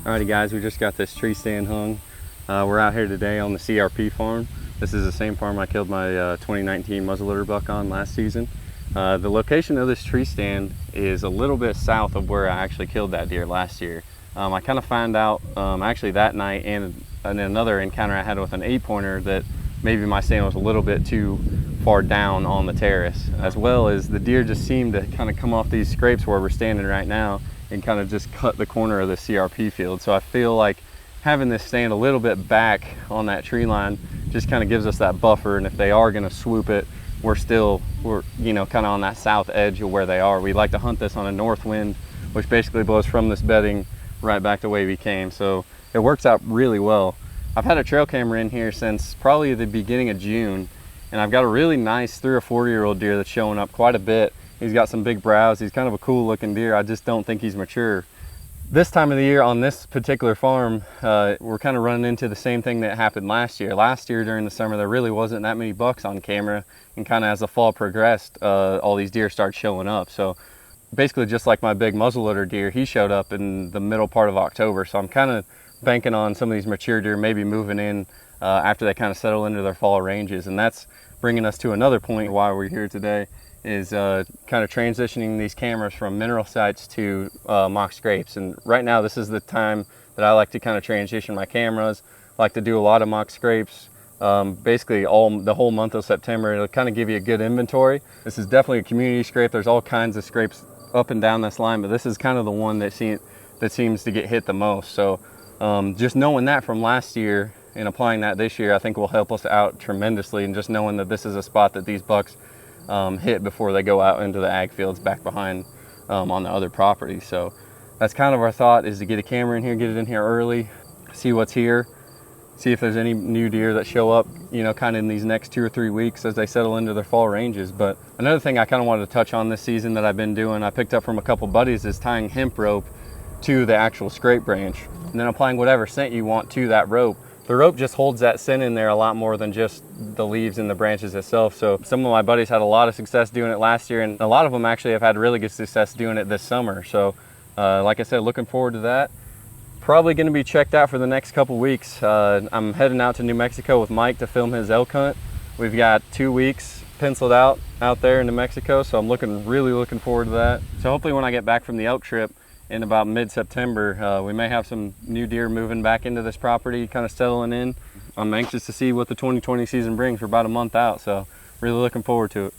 Alrighty guys, we just got this tree stand hung. We're out here today on the CRP farm. This is the same farm I killed my 2019 muzzleloader buck on last season. The location of this tree stand is a little bit south of where I actually killed that deer last year. I kind of found out actually that night and another encounter I had with an 8-pointer that maybe my stand was a little bit too far down on the terrace, as well as the deer just seemed to kind of come off these scrapes where we're standing right now and kind of just cut the corner of the CRP field. So I feel like having this stand a little bit back on that tree line just kind of gives us that buffer, and if they are going to swoop it, we're you know, kind of on that south edge of where they are. We like to hunt this on a north wind, which basically blows from this bedding right back the way we came, so it works out really well. I've had a trail camera in here since probably the beginning of June, and I've got a really nice 3 or 4-year-old deer that's showing up quite a bit. He's got some big brows. He's kind of a cool looking deer. I just don't think he's mature. This time of the year on this particular farm, we're kind of running into the same thing that happened last year. Last year during the summer, there really wasn't that many bucks on camera, and kind of as the fall progressed, all these deer started showing up. So basically just like my big muzzleloader deer, he showed up in the middle part of October. So I'm kind of banking on some of these mature deer maybe moving in after they kind of settle into their fall ranges. And that's bringing us to another point why we're here today, is kind of transitioning these cameras from mineral sites to mock scrapes. And right now this is the time that I like to kind of transition my cameras. I like to do a lot of mock scrapes, basically the whole month of September. It'll kind of give you a good inventory. This is definitely a community scrape. There's all kinds of scrapes up and down this line, but this is kind of the one that seems to get hit the most. So just knowing that from last year and applying that this year, I think will help us out tremendously, and just knowing that this is a spot that these bucks hit before they go out into the ag fields back behind on the other property. So that's kind of our thought, is to get a camera in here, get it in here early, see what's here, see if there's any new deer that show up, you know, kind of in these next 2 or 3 weeks as they settle into their fall ranges. But another thing I kind of wanted to touch on this season that I've been doing, I picked up from a couple buddies, is tying hemp rope to the actual scrape branch and then applying whatever scent you want to that rope. The rope just holds that scent in there a lot more than just the leaves and the branches itself. So some of my buddies had a lot of success doing it last year, and a lot of them actually have had really good success doing it this summer. So like I said, looking forward to that. Probably going to be checked out for the next couple weeks. I'm heading out to New Mexico with Mike to film his elk hunt. We've got 2 weeks penciled out there in New Mexico, so I'm really looking forward to that. So hopefully when I get back from the elk trip in about mid-September, we may have some new deer moving back into this property, kind of settling in. I'm anxious to see what the 2020 season brings. We're about a month out, so really looking forward to it.